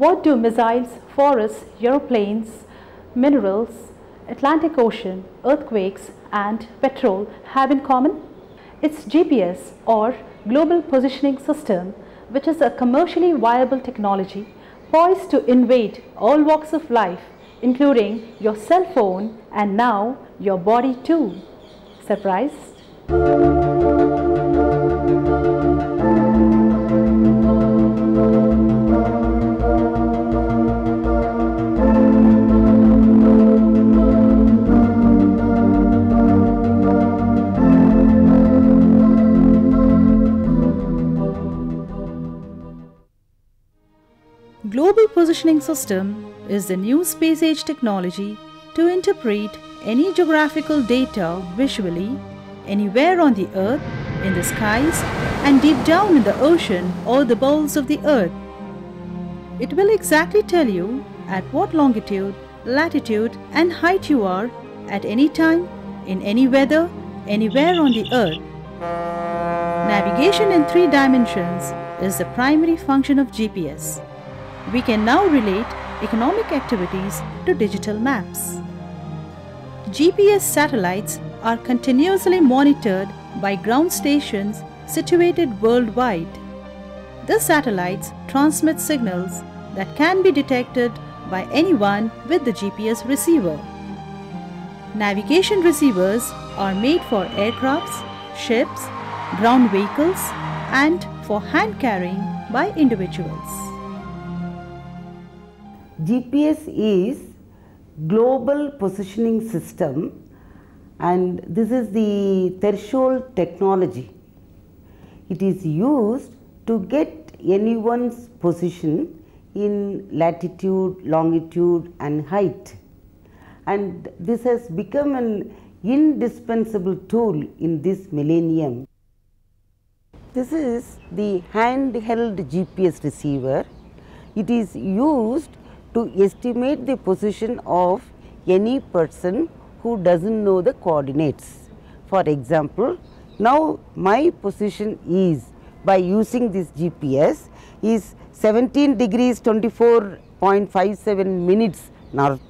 What do missiles, forests, aeroplanes, minerals, Atlantic Ocean, earthquakes and petrol have in common? It's GPS or Global Positioning System, which is a commercially viable technology poised to invade all walks of life, including your cell phone and now your body too. Surprised? Global Positioning System is the new space age technology to interpret any geographical data visually anywhere on the Earth, in the skies and deep down in the ocean or the bowels of the Earth. It will exactly tell you at what longitude, latitude and height you are at any time, in any weather, anywhere on the Earth. Navigation in 3 dimensions is the primary function of GPS. We can now relate economic activities to digital maps. GPS satellites are continuously monitored by ground stations situated worldwide. The satellites transmit signals that can be detected by anyone with the GPS receiver. Navigation receivers are made for aircrafts, ships, ground vehicles, and for hand carrying by individuals. GPS is Global Positioning System, and this is the threshold technology. It is used to get anyone's position in latitude, longitude and height, and this has become an indispensable tool in this millennium. This is the handheld GPS receiver. It is used to estimate the position of any person who doesn't know the coordinates. For example, now my position is, by using this GPS, is 17 degrees 24.57 minutes north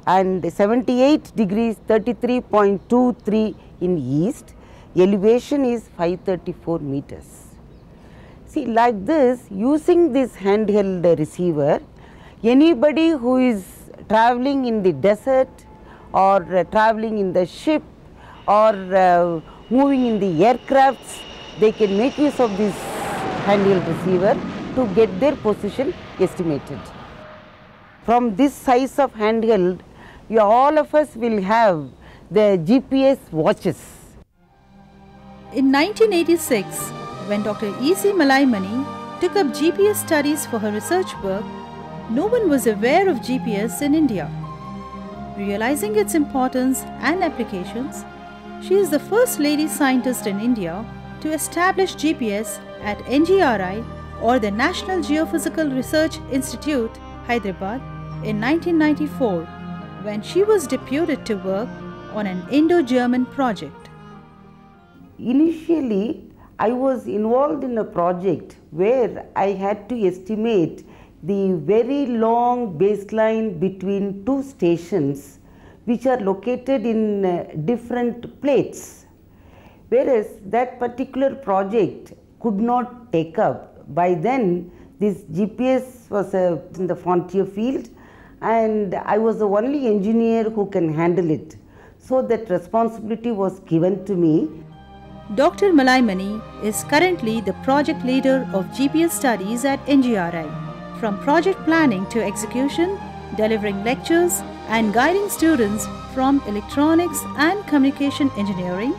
and 78 degrees 33.23 in east. Elevation is 534 meters. See, like this, using this handheld receiver, anybody who is traveling in the desert or traveling in the ship or moving in the aircrafts, they can make use of this handheld receiver to get their position estimated. From this size of handheld, all of us will have the GPS watches. In 1986, when Dr. E.C. Malaimani took up GPS studies for her research work, no one was aware of GPS in India. Realizing its importance and applications, she is the first lady scientist in India to establish GPS at NGRI, or the National Geophysical Research Institute, Hyderabad, in 1994, when she was deputed to work on an Indo-German project. Initially, I was involved in a project where I had to estimate the very long baseline between 2 stations which are located in different plates, whereas that particular project could not take up. By then this GPS was in the frontier field and I was the only engineer who can handle it. So that responsibility was given to me. Dr. Malaimani is currently the project leader of GPS studies at NGRI. From project planning to execution, delivering lectures and guiding students from electronics and communication engineering,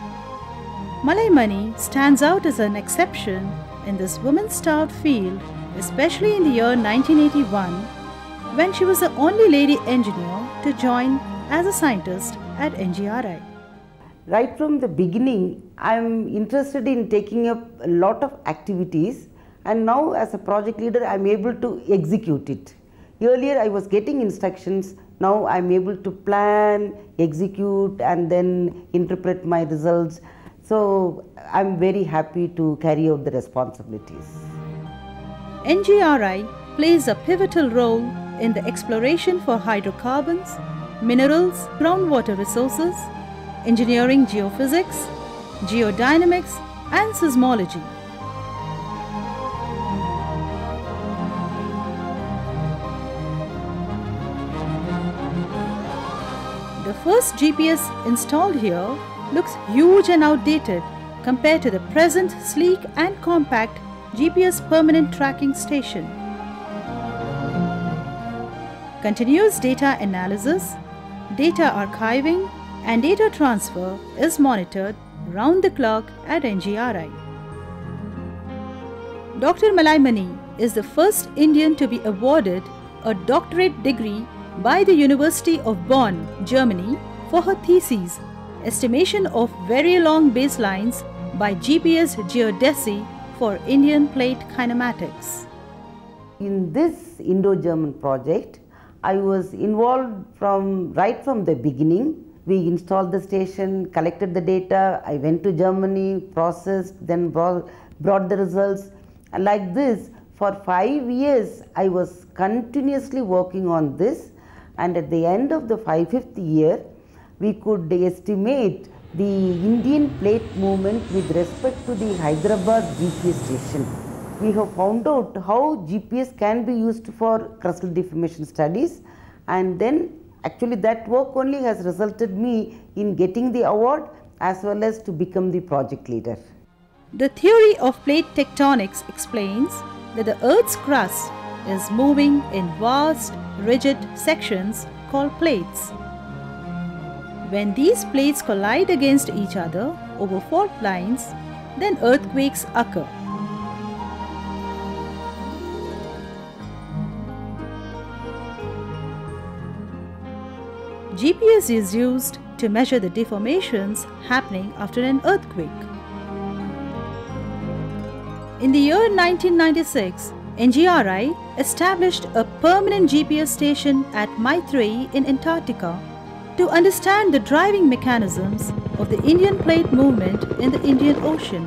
Malaimani stands out as an exception in this woman-starved field, especially in the year 1981, when she was the only lady engineer to join as a scientist at NGRI. Right from the beginning, I am interested in taking up a lot of activities, and now as a project leader I am able to execute it. Earlier I was getting instructions, now I am able to plan, execute and then interpret my results. So I am very happy to carry out the responsibilities. NGRI plays a pivotal role in the exploration for hydrocarbons, minerals, groundwater resources, engineering geophysics, geodynamics, and seismology. The first GPS installed here looks huge and outdated compared to the present sleek and compact GPS permanent tracking station. Continuous data analysis, data archiving, and data transfer is monitored round the clock at NGRI. Dr. Malaimani is the first Indian to be awarded a doctorate degree by the University of Bonn, Germany for her thesis, Estimation of Very Long Baselines by GPS Geodesy for Indian Plate Kinematics. In this Indo-German project, I was involved right from the beginning. We installed the station, collected the data, I went to Germany, processed, then brought the results. And like this, for 5 years, I was continuously working on this. And at the end of the 5th year, we could estimate the Indian plate movement with respect to the Hyderabad GPS station. We have found out how GPS can be used for crustal deformation studies, and then actually that work only has resulted me in getting the award as well as to become the project leader. The theory of plate tectonics explains that the Earth's crust is moving in vast, rigid sections called plates. When these plates collide against each other over fault lines, then earthquakes occur. GPS is used to measure the deformations happening after an earthquake. In the year 1996, NGRI established a permanent GPS station at Maitreyi in Antarctica to understand the driving mechanisms of the Indian plate movement in the Indian Ocean.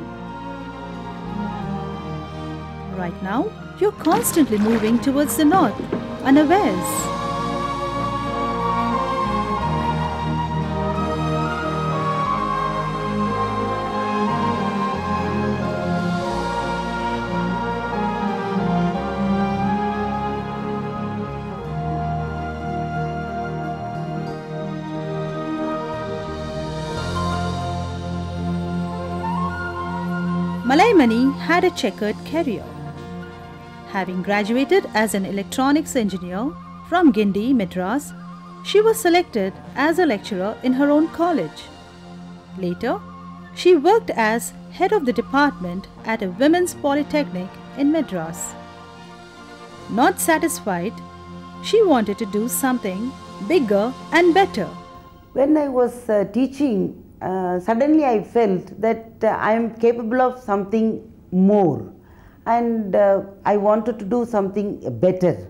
Right now, you're constantly moving towards the north, unawares. Malaimani had a checkered career. Having graduated as an electronics engineer from Guindy, Madras, she was selected as a lecturer in her own college. Later, she worked as head of the department at a women's polytechnic in Madras. Not satisfied, she wanted to do something bigger and better. When I was teaching, suddenly I felt that I am capable of something more, and I wanted to do something better.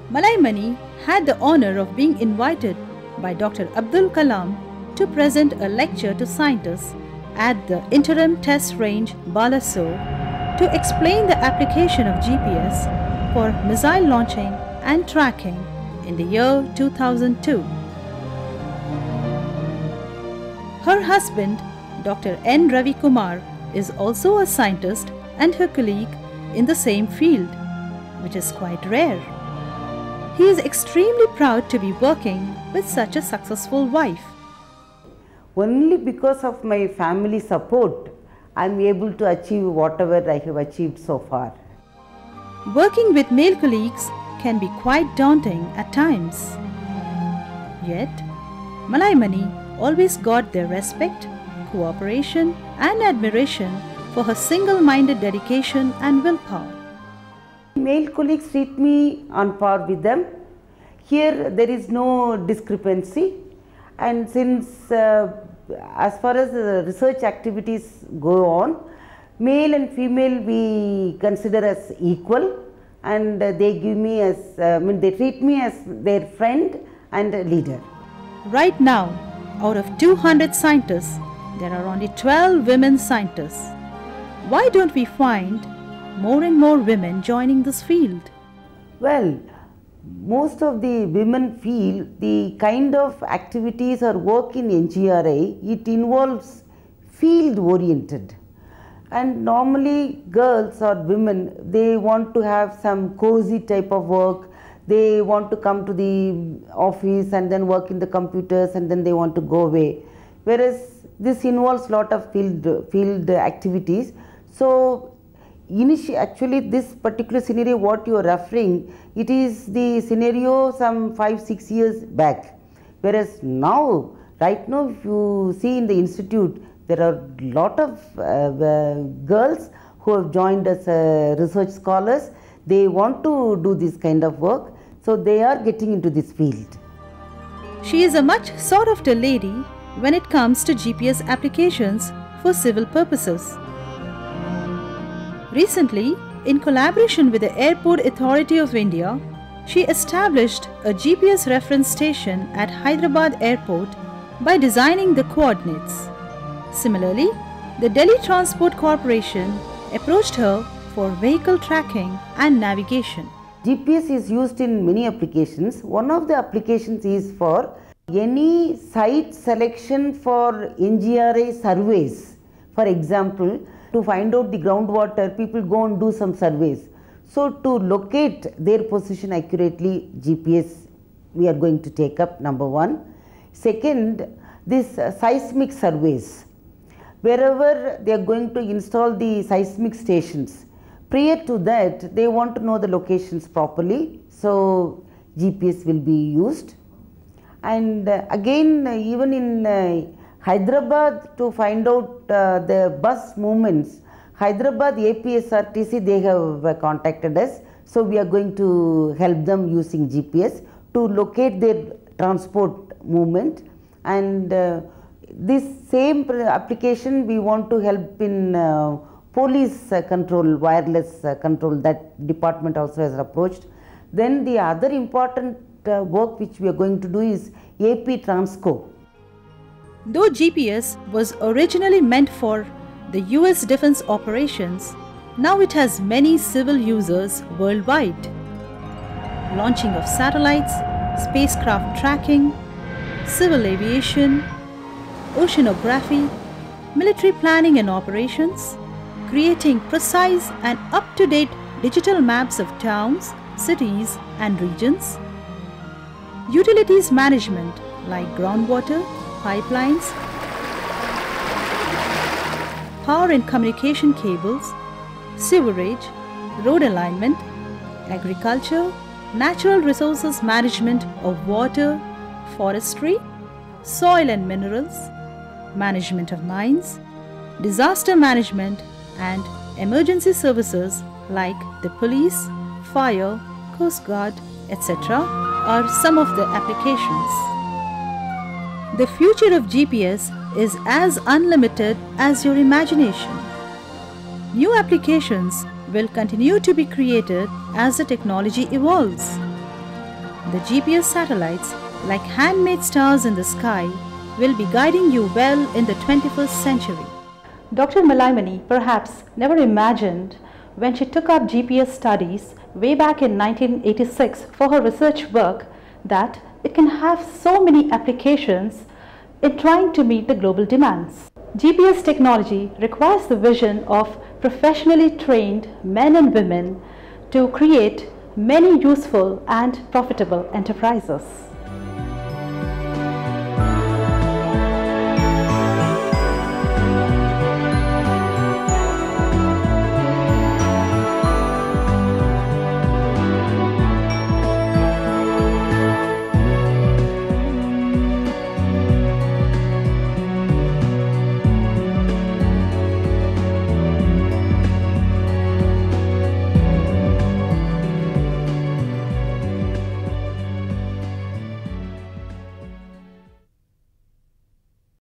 Malaimani had the honor of being invited by Dr. Abdul Kalam to present a lecture to scientists at the Interim Test Range Balasore to explain the application of GPS for missile launching and tracking in the year 2002. Her husband, Dr. N. Ravi Kumar, is also a scientist and her colleague in the same field, which is quite rare. He is extremely proud to be working with such a successful wife. Only because of my family support, I am able to achieve whatever I have achieved so far. Working with male colleagues can be quite daunting at times. Yet, Malaimani always got their respect, cooperation, and admiration for her single-minded dedication and willpower. Male colleagues treat me on par with them. Here there is no discrepancy, and since as far as the research activities go on, male and female we consider as equal, and they give me as they treat me as their friend and leader. Right now, out of 200 scientists, there are only 12 women scientists. Why don't we find more and more women joining this field? Well, most of the women feel the kind of activities or work in NGRI, it involves field oriented. And normally girls or women, they want to have some cozy type of work. They want to come to the office and then work in the computers and then they want to go away. Whereas this involves lot of field activities. So actually this particular scenario what you are referring, it is the scenario some 5-6 years back. Whereas now, right now if you see in the institute, there are a lot of girls who have joined as research scholars. They want to do this kind of work, so they are getting into this field. She is a much sought after lady when it comes to GPS applications for civil purposes. Recently, in collaboration with the Airport Authority of India, she established a GPS reference station at Hyderabad Airport by designing the coordinates. Similarly, the Delhi Transport Corporation approached her for vehicle tracking and navigation. GPS is used in many applications. One of the applications is for any site selection for NGRI surveys. For example, to find out the groundwater, people go and do some surveys. So to locate their position accurately, GPS we are going to take up, number one. Second, this seismic surveys. Wherever they are going to install the seismic stations, prior to that they want to know the locations properly, so GPS will be used. And again, even in Hyderabad, to find out the bus movements, Hyderabad APSRTC, they have contacted us, so we are going to help them using GPS to locate their transport movement. And this same application we want to help in police control, wireless control, that department also has approached. Then the other important work which we are going to do is AP Transco. Though GPS was originally meant for the US defense operations, now it has many civil users worldwide. Launching of satellites, spacecraft tracking, civil aviation, oceanography, military planning and operations, creating precise and up-to-date digital maps of towns, cities and regions, utilities management like groundwater, pipelines, power and communication cables, sewerage, road alignment, agriculture, natural resources management of water, forestry, soil and minerals, management of mines, disaster management and emergency services like the police, fire, coast guard, etc. are some of the applications. The future of GPS is as unlimited as your imagination. New applications will continue to be created as the technology evolves. The GPS satellites, like handmade stars in the sky, will be guiding you well in the 21st century. Dr. Malaimani perhaps never imagined when she took up GPS studies way back in 1986 for her research work that it can have so many applications in trying to meet the global demands. GPS technology requires the vision of professionally trained men and women to create many useful and profitable enterprises.